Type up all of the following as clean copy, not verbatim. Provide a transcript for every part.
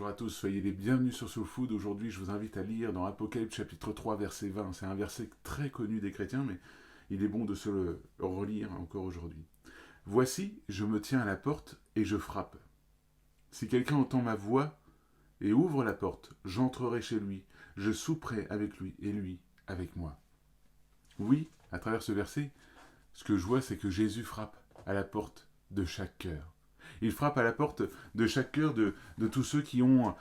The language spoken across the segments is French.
bonjour à tous, soyez les bienvenus sur Soul Food. Aujourd'hui, je vous invite à lire dans Apocalypse chapitre 3, verset 20. C'est un verset très connu des chrétiens, mais il est bon de se le relire encore aujourd'hui. Voici, je me tiens à la porte et je frappe. Si quelqu'un entend ma voix et ouvre la porte, j'entrerai chez lui, je souperai avec lui et lui avec moi. Oui, à travers ce verset, ce que je vois, c'est que Jésus frappe à la porte de chaque cœur. Il frappe à la porte de chaque cœur de tous ceux qui ont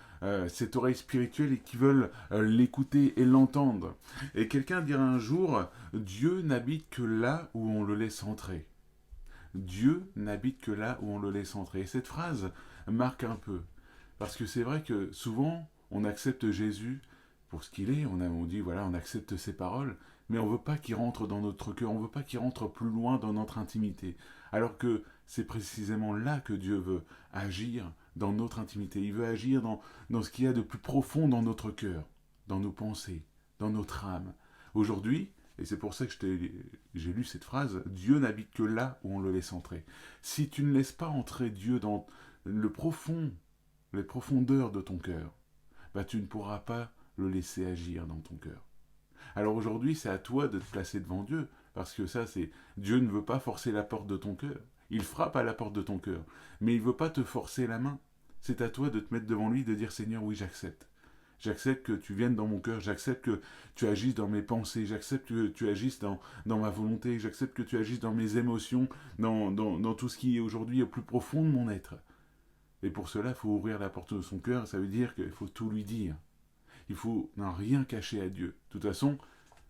cette oreille spirituelle et qui veulent l'écouter et l'entendre. Et quelqu'un dira un jour, Dieu n'habite que là où on le laisse entrer. Dieu n'habite que là où on le laisse entrer. Et cette phrase marque un peu. Parce que c'est vrai que souvent, on accepte Jésus pour ce qu'il est. On dit, voilà, on accepte ses paroles. Mais on ne veut pas qu'il rentre dans notre cœur. On ne veut pas qu'il rentre plus loin dans notre intimité. Alors que c'est précisément là que Dieu veut agir dans notre intimité. Il veut agir dans ce qu'il y a de plus profond dans notre cœur, dans nos pensées, dans notre âme. Aujourd'hui, et c'est pour ça que j'ai lu cette phrase, Dieu n'habite que là où on le laisse entrer. Si tu ne laisses pas entrer Dieu dans les profondeurs de ton cœur, bah tu ne pourras pas le laisser agir dans ton cœur. Alors aujourd'hui, c'est à toi de te placer devant Dieu, parce que ça, c'est Dieu ne veut pas forcer la porte de ton cœur. Il frappe à la porte de ton cœur, mais il ne veut pas te forcer la main. C'est à toi de te mettre devant lui, de dire Seigneur, oui, j'accepte. J'accepte que tu viennes dans mon cœur, j'accepte que tu agisses dans mes pensées, j'accepte que tu agisses dans ma volonté, j'accepte que tu agisses dans mes émotions, dans tout ce qui est aujourd'hui au plus profond de mon être. Et pour cela, il faut ouvrir la porte de son cœur, ça veut dire qu'il faut tout lui dire. Il faut n'en rien cacher à Dieu. De toute façon,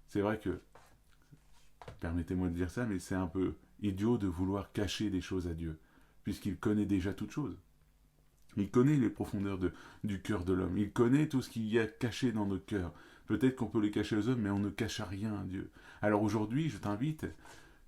c'est vrai que, permettez-moi de dire ça, mais c'est un peu idiot de vouloir cacher des choses à Dieu, puisqu'il connaît déjà toutes choses. Il connaît les profondeurs du cœur de l'homme. Il connaît tout ce qu'il y a caché dans notre cœur. Peut-être qu'on peut les cacher aux hommes, mais on ne cache rien à Dieu. Alors aujourd'hui, je t'invite,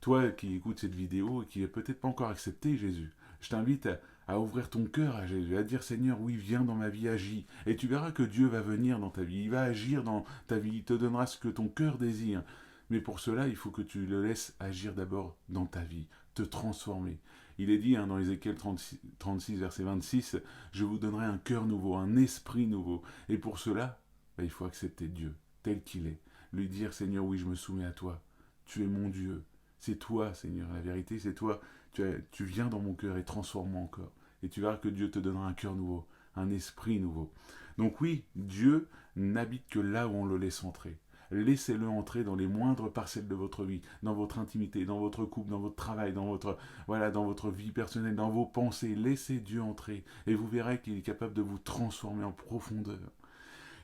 toi qui écoutes cette vidéo et qui n'a peut-être pas encore accepté Jésus, je t'invite à ouvrir ton cœur à Jésus, à dire Seigneur, oui, viens dans ma vie, agis. Et tu verras que Dieu va venir dans ta vie, il va agir dans ta vie, il te donnera ce que ton cœur désire. Mais pour cela, il faut que tu le laisses agir d'abord dans ta vie, te transformer. Il est dit dans Ézéchiel 36, verset 26, je vous donnerai un cœur nouveau, un esprit nouveau. Et pour cela, il faut accepter Dieu tel qu'il est. Lui dire, Seigneur, oui, je me soumets à toi. Tu es mon Dieu. C'est toi, Seigneur. La vérité, c'est toi. Tu viens dans mon cœur et transforme-moi encore. Et tu verras que Dieu te donnera un cœur nouveau, un esprit nouveau. Donc oui, Dieu n'habite que là où on le laisse entrer. Laissez-le entrer dans les moindres parcelles de votre vie, dans votre intimité, dans votre couple, dans votre travail, dans votre vie personnelle, dans vos pensées. Laissez Dieu entrer et vous verrez qu'il est capable de vous transformer en profondeur.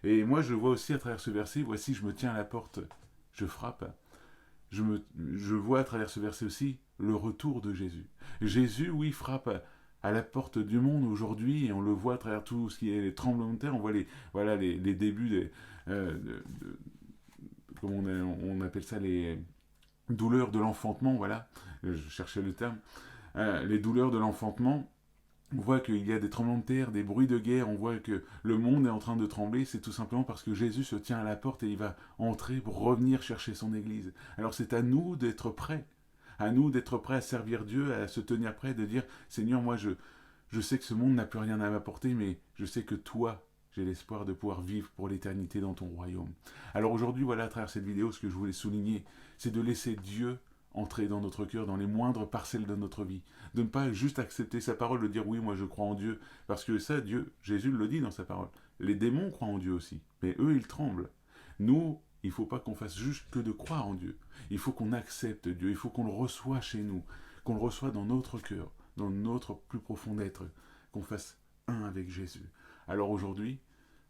Et moi, je vois aussi à travers ce verset, voici, je me tiens à la porte, je frappe. Je vois à travers ce verset aussi le retour de Jésus. Jésus, oui, frappe à la porte du monde aujourd'hui, et on le voit à travers tout ce qui est les tremblements de terre, on voit les débuts comment on appelle ça, les douleurs de l'enfantement, voilà, je cherchais le terme, les douleurs de l'enfantement. On voit qu'il y a des tremblements de terre, des bruits de guerre, on voit que le monde est en train de trembler, c'est tout simplement parce que Jésus se tient à la porte et il va entrer pour revenir chercher son Église. Alors c'est à nous d'être prêts, à nous d'être prêts à servir Dieu, à se tenir prêts, de dire Seigneur, moi je sais que ce monde n'a plus rien à m'apporter, mais je sais que toi, j'ai l'espoir de pouvoir vivre pour l'éternité dans ton royaume. Alors aujourd'hui, voilà, à travers cette vidéo, ce que je voulais souligner, c'est de laisser Dieu entrer dans notre cœur, dans les moindres parcelles de notre vie. De ne pas juste accepter sa parole, de dire oui, moi je crois en Dieu. Parce que ça, Dieu, Jésus le dit dans sa parole. Les démons croient en Dieu aussi, mais eux, ils tremblent. Nous, il ne faut pas qu'on fasse juste que de croire en Dieu. Il faut qu'on accepte Dieu, il faut qu'on le reçoive chez nous, qu'on le reçoive dans notre cœur, dans notre plus profond être, qu'on fasse un avec Jésus. Alors aujourd'hui,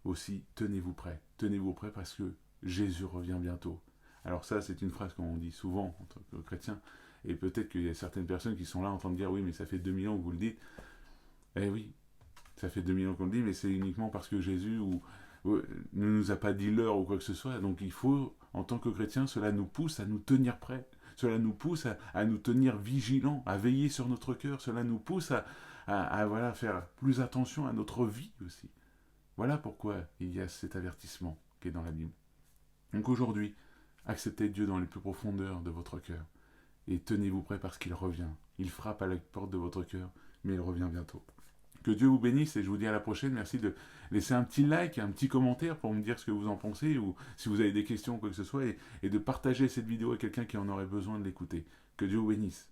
aussi, tenez-vous prêts parce que Jésus revient bientôt. Alors ça, c'est une phrase qu'on dit souvent en tant que chrétien, et peut-être qu'il y a certaines personnes qui sont là en train de dire oui, mais ça fait 2000 ans que vous le dites. Eh oui, ça fait 2000 ans qu'on le dit, mais c'est uniquement parce que Jésus ne nous a pas dit l'heure ou quoi que ce soit. Donc il faut, en tant que chrétien, cela nous pousse à nous tenir prêts. Cela nous pousse à nous tenir vigilants, à veiller sur notre cœur. Cela nous pousse à faire plus attention à notre vie aussi. Voilà pourquoi il y a cet avertissement qui est dans la Bible. Donc aujourd'hui, acceptez Dieu dans les plus profondeurs de votre cœur. Et tenez-vous prêts parce qu'il revient. Il frappe à la porte de votre cœur, mais il revient bientôt. Que Dieu vous bénisse et je vous dis à la prochaine. Merci de laisser un petit like, un petit commentaire pour me dire ce que vous en pensez ou si vous avez des questions ou quoi que ce soit et de partager cette vidéo à quelqu'un qui en aurait besoin de l'écouter. Que Dieu vous bénisse.